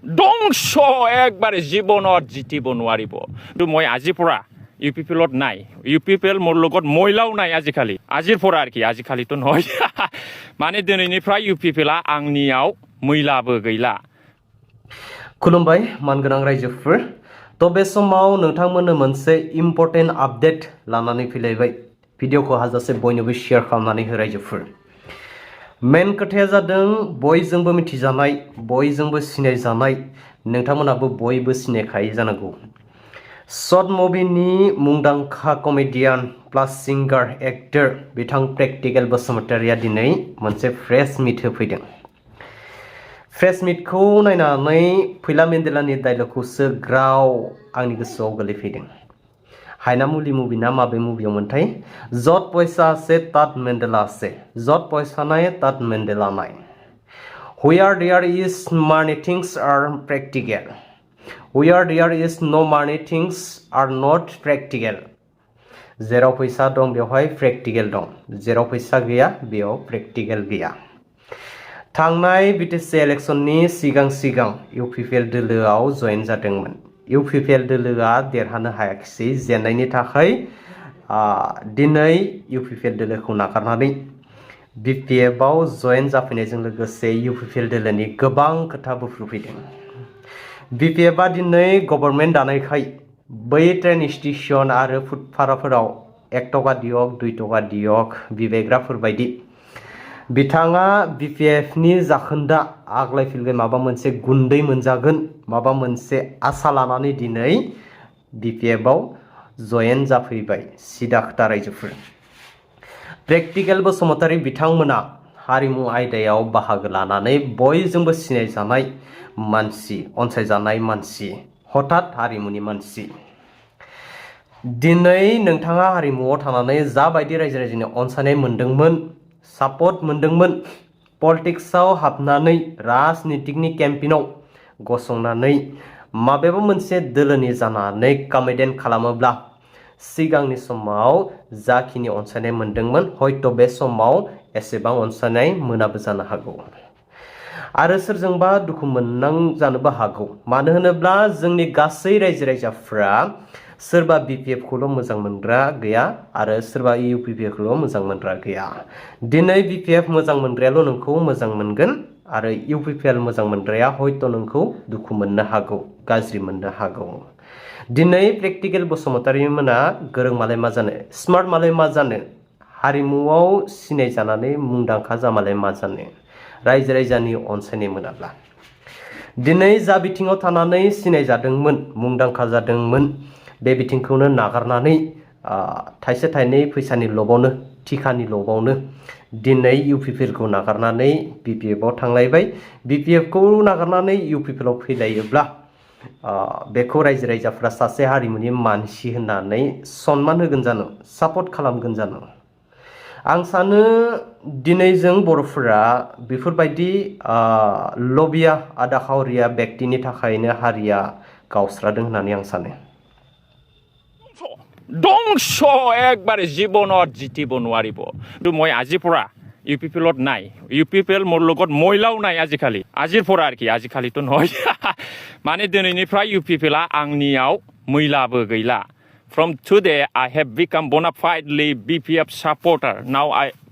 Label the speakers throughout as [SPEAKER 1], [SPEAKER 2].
[SPEAKER 1] ধ্বংস একবারে জীৱনত জিতিব নোৱাৰিব কিন্তু মই আজিৰ পৰা ইউ পি পি এলত নাই ইউ পি পি এল মোৰ লগত মহিলাও নাই আজিকালি আজিৰ পৰা আৰু কি আজিকালিতো নহয় মানে দিनैनिफ्राय ইউ পি পি एलआ आंनियाव मैलाबो गैला
[SPEAKER 2] खुलुमबाय मानगोनां रायजोफोर तो बे समाव नोंथांमोननो मोनसे इम्पर्टेन्ट आपडेट लानानै फैलायबाय भिडिअखौ हाजासे बयनोबो शेयार खालामनानै हो रायजोफोर मेन खोथाया जादों बयजोंबो मिथिजानाय बयजोंबो सिनायजानाय नोंथांमोनाबो बयबो सिनायखायो जानांगौ शर्ट मुभिनि मुंदांखा कमेडियान प्लास सिंगार एक्टर बिथां प्रेक्टिकेल बसुमतारिया दिनै मोनसे प्रेस मिट होफैदों प्रेस मिटखौ नायनानै फैला मेन्देलानि डायलगखौसो ग्राव आंनि गोसोआव गोलैफैदों हायना मुलि मुभि ना माबे मुभियाव मोनथाय जत पैसा আছে তাত मेन्देला আছে जत पैसा নাই তাত मेन्देला নাই where there is money things are practical where there is no money things are not practical जेराव फैसा दं बेवहाय प्रेक्टिकेल दं जेराव फैसा गैया बेयाव प्रेक्टिकेल गैया थांनाय बिटिसि इलेक्शननि सिगां इउपिपिएल दोलोआव जयेन जादोंमोन इउपिपिएल दोलोआ देरहानो हायाखिसै जेननायनि थाखाय दिनै इउपिपिएल दोलोखौ नागारनानै बिपिएफआव जयेन जाफैनायजों लोगोसे इउपिपिएल दोलोनि गोबां खोथा बुफ्रुफैदों बिपिएफआ दिनै गभर्नमेन्ट दानायखाय बै ट्रेन स्टेशन आरो फुटपाराफोराव 1 टका दियक 2 टका दियक बिबायग्राफोर बायदि बिथाङा बिपिएफनि जाखोन्दा आग्लायफिनगोन माबा मोनसे गुन्दै मोनजागोन माबा मोनसे आसा लानानै दिनै बिपिएफआव जयेन जाफैबाय सिदा खोथा रायजोफोर प्रेक्टिकेल बसुमतारि बिथांमोना हारिमु आयदायाव बाहागो लानानै बयजोंबो सिनायजानाय मानसि अनसायजानाय मानसि हठात हारिमुनि मानसि दिनै नोंथाङा हारिमुआव थानानै जाबायदि रायजो राजानि अनसायनाय मोन्दोंमोन सापर्ट मोन्दोंमोन पलिटिक्सआव हाबनानै राजनितिकनि केम्पेइनाव गसंनानै माबेबा मोनसे दोलोनि जानानै कमेडियन खालामोब्ला सिगांनि समाव जाखिनि अनसायनाय मोन्दोंमोन हयथ' बे समाव एसेबां अनसायनाय मोनाबो जानो हागौ आरो सोरजोंबा दुखु मोननांजानोबो हागौ मानो होनोब्ला जोंनि गासै रायजो राजाफ्रा सोरबा बिपिएफखौल' मोजां मोनग्रा गैया आरो सोरबा इउपिपिएलखौल' मोजां मोनग्रा गैया दिनै बिपिएफ मोजां मोनग्रायाल' नोंखौ मोजां मोनगोन आरो इउपिपिएल मोजां मोनग्राया हयथ' नोंखौ दुखु मोननो हागौ गाज्रि मोननो हागौ दिनै प्रेक्टिकेल बसुमतारि मोना गोरों मालाय मा जानो स्मार्ट मालाय मा जानो हारिमुआव सिनायजानानै मुंदांखा जामालाय मा जानो रायजो राजानि अनसायनाय मोनाब्ला दिनै जा बिथिङाव थानानै सिनायजादोंमोन मुंदांखा जादोंमोन बे बिथिंखौनो नागारनानै थाइसे थाइनै फैसानि लबावनो टिकानि लबावनो दिनै इउपिपिएलखौ नागारनानै बिपिएफआव थांलायबाय बिपिएफखौ नागारनानै इउपिपिएलआव फैलायोब्ला बेखौ रायजो राजाफ्रा सासे हारिमुनि मानसि होननानै सनमान होगोन जानो सापर्ट खालामगोन जानो आं सानो दिनै जों बर'फोरा बेफोरबायदि लबिया आदाखावरिया व्यक्तिनि थाखायनो हारिया गावस्रादों होननानै आं सानो
[SPEAKER 1] ধ্বংস একবারে জীৱনত জিতিব নোৱাৰিব কিন্তু মই আজিৰ পৰা ইউ পি পি এলত নাই ইউ পি পি এল মোৰ লগত মহিলাও নাই আজিকালি আজিৰ পৰা আৰু কি আজিকালিতো নহয় মানে दिनैनिफ्राय ইউ পি পি एलआ आंनियाव मैलाबो गैला From today, I have become bona fidely BPF supporter. Now,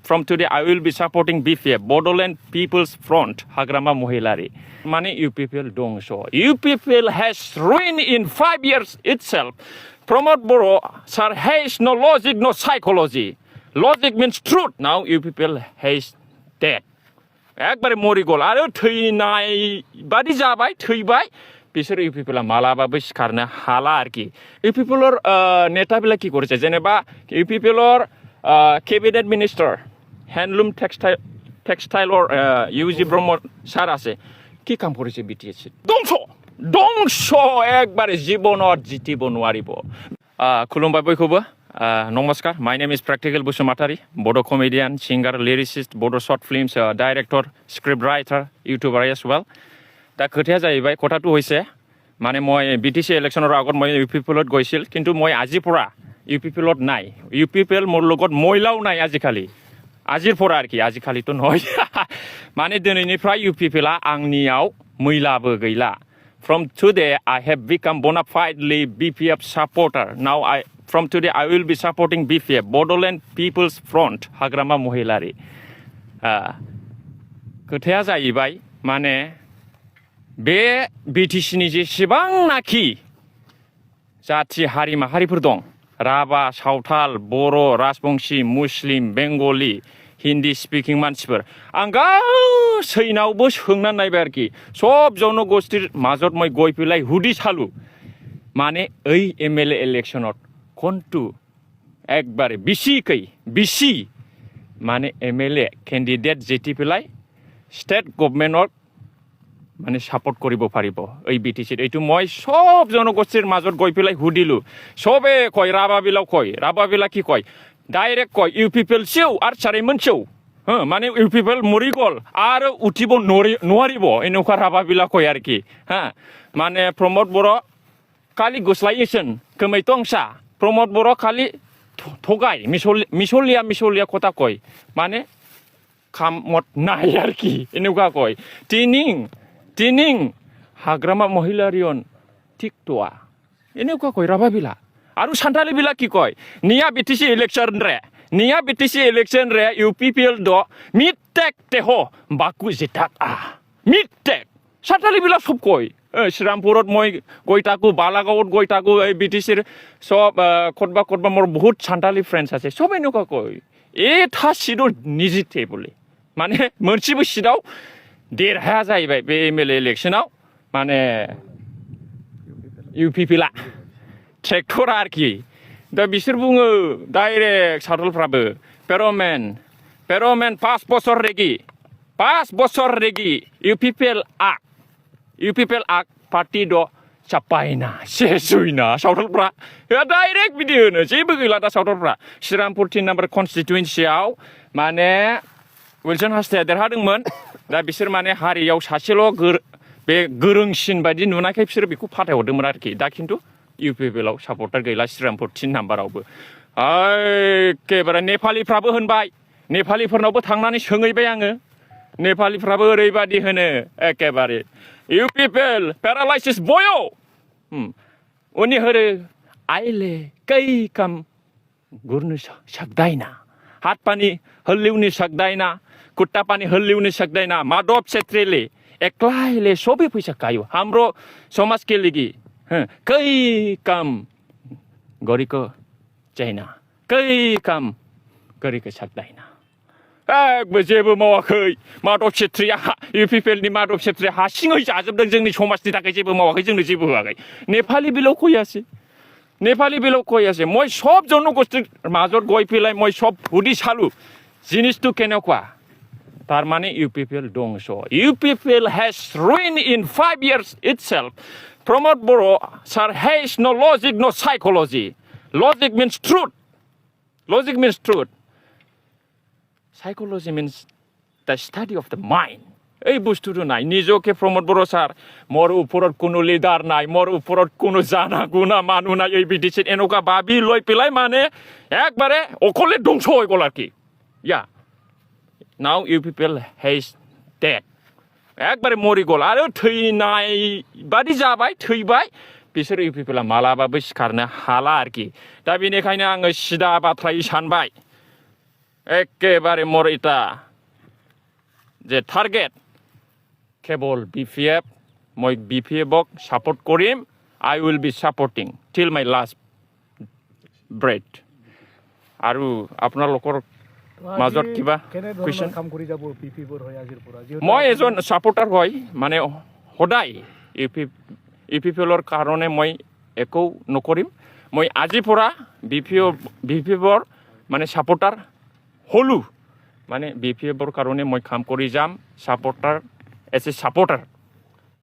[SPEAKER 1] from today, I will be supporting BPF, Bodoland People's Front, Hagrama Mohilari. Mane UPPL dong so. UPPL has ruined in 5 years itself. Pramod Boro, sir, has no logic, no psychology. Logic means truth. Now, UPPL has dead. Ekbare mori gol. Aro theinai badi jabai, theibai. बिसोर इउपिपिएलआ मालाबाबो सिखारनो हाला आरोखि इउपिपिएलर नेताबिला কি করেছে जेनेबा इउपिपिएलर cabinet minister handloom टेक्सटाइलर Yuji ব্রহ্ম sir আছে কি কাম করেছে বিটিএস ধ্বংস একবারে জীৱনত জিতিব নোৱাৰিব খুলুমবাই বयखौबो नमस्कार माय नेम इज प्रेक्टिकल बसुमतारि बड' कमेडियान सिंगार लिरिसिस्ट बड' short films director script writer YouTuber as well दा खोथाया जाहैबाय কথাটো হৈছে মানে মই বিটিসি ইলেকশনৰ আগত মই ইউপিপিএলত গৈছিল কিন্তু মই আজিৰ পৰা ইউপিপিএলত নাই ইউপিপিএল মোৰ লগত মহিলাও নাই আজিকালি আজিৰ পৰা আৰু কি আজিকালিতো নহয় মানে दिनैनिफ्राय ইউপিপিएलआ आंनियाव मैलाबो गैला from today I have become bona fidely BPF supporter. Now from today I will be supporting BPF, Bodoland People's Front, Hagrama Mohilari. खोथाया जाहैबाय माने बे बिटिसिनि जेसेबांनाखि जाथि हारि माहारिफोर दं राभा सावथाल बर' राजबंशी मुस्लिम बेंगलि हिन्दी स्पिकिं मानसिफोर आं गासैनावबो सोंनानै नायबाय आरोखि सब जनगोष्ठीर মাজত মই গৈ পেলাই হুদি চালো মানে এই এমএলএ ইলেকশনত কোনটো একবারে বেশি মানে এমএলএ ক্যান্ডিডেট যেটি পেলাই স্টেট গভর্নমেন্টক মানে সাপোর্ট কৰিব পাৰিব এই বিটিচিত এইটো মই সব জনগোষ্ঠীৰ মাজত গৈ পেলাই সুধিলো সবে কয় ৰাভাবিলা কি কয় ডাইৰেক্ট কয় ইউ পিপল সেও আৰু চাৰিমন সেও মানে ইউ পিপল মৰি গ'ল আৰু উঠিব নোৱাৰিব এনেকুৱা ৰাভাবিলা কয় আৰু কি মানে প্ৰমোদ বড়ো কালি গুছলাইছেন কমैतंसा प्रमोद बड़ो खाली थगाय मिसलिया কথা কয় মানে খামত নাই আর কি এনেকুৱা কয় টিনিং হাগ্রামা মহিলারিয়ন টিকটোয়া এনেকুৱা কয় রাভাবিলা আৰু সান্তালি বিলা কি কয় নিয়া বিটিসি ইলেকশন রে ইউপিপিএল দ মিটেক তেহ বাকু জিতাক মিটেক সান্তালি বিলা সব কয় শ্রীরামপুরত মই গৈ থাকো বালাগাঁৱত গৈ থাকো এই বিটিসিৰ সব কতবা মোৰ বহুত সান্তালি ফ্ৰেন্ডস আছে সব এনেকুৱা কয় এটা সিটৰ নিজিতে বলে মানে मोनसेबो সিটआव देरहाया जाहैबाय बे एमएलए इलेक्शनाव माने इउपिपिएलआ ट्रेक्टर आरोखि दा बिसोर बुङो डाइरेक्ट सावथालफ्राबो पेर'मेन 5 বছর रेगी इउपिपिएल पार्टी द चापायना सेसुइना सावथालफ्रा डाइरेक्ट बिदि होनो जेबो गैला दा सावथालफ्रा श्रीरामपुर 3 नाम्बार कन्स्टिटुएन्सियाव माने विल्सन हास्ताया देरहादोंमोन दा बिसोर माने हारियाव सासेल' बे गोरोंसिन बायदि नुनायखाय बिसोर बेखौ फाथायहरदोंमोन आरोखि दा खिन्थु इउपिपिएलआव सापर्टार गैला श्रीरामपुर 3 नाम्बारावबो एखेबारे नेपालिफ्राबो होनबाय नेपालिफोरनावबो थांनानै सोंहैबाय आङो नेपालिफ्राबो ओरैबादि होनो एखेबारे इउपिपिएल पेरालाइसिस बयो उनी हरे आइले कै काम गुर्नु सक्दैन हात पानी हल्लिउनु सक्दैन खुट्टा पानी हल्लिउनु सक्दैन माधव छेत्रीले एक्लैले सबै पैसा खायो हाम्रो समाजको लागि कै काम गरेको छैन कै काम गरेको सक्दैन जेबो मावाखै माधव छेत्रीया इउपिपिएलनि माधव छेत्रीया हारसिङै जाजोबदों जोंनि समाजनि थाखाय जेबो मावाखै जोंनो जेबो होआखै नेपाली बेलाव कयासै মই সব জনগোষ্ঠীৰ মাজত গৈ পেলাই মই সব সুধি চালো জিনিসটো কেনেকুৱা তার মানে ইউপিপিএল ধ্বংস UPPL has ruined in 5 years itself Pramod Boro sir has no logic no psychology logic means truth psychology means the study of the mind এই বস্তুটো নাই নিজকে প্রমোদ বড়ো স্যার মোর ওপৰত কোনো লিডার নাই মোর ওপৰত কোনো জানা গুণা মানুহ নাই এই বিটিসি এনেকুৱা ভাবি লৈ পেলাই মানে একবাৰে অকলে ধ্বংস হৈ গ'ল আৰু কি now UPPL has dead একবারে মরি গ'ল আৰু থৈনাय बादि जाबाय थैबाय बिसोर UPPL मालाबाबो सिखारनो हाला आरोखि दा बेनिखायनो आङो सिदा बाथ्रायै सानबाय एखेबारे मोर इटा जे टार्गेट केवल BPF মই BPFক সাপোর্ট কৰিম I will be supporting till my last breath আৰু আপোনালোকৰ মাজত কিবা কুৱেশ্যন
[SPEAKER 3] কাম কৰি যাব পিপিবোৰ হয় আজিৰ পৰা
[SPEAKER 1] মই এজন সাপোৰ্টাৰ হয় মানে সদায় ইউপিপিএলৰ কাৰণে মই একো নকৰিম মই আজিৰ পৰা বিপিএফৰ মানে সাপোৰ্টাৰ হলো মানে বিপিএফৰ কাৰণে মই কাম কৰি যাম সাপোৰ্টাৰ এজ এ সাপোৰ্টাৰ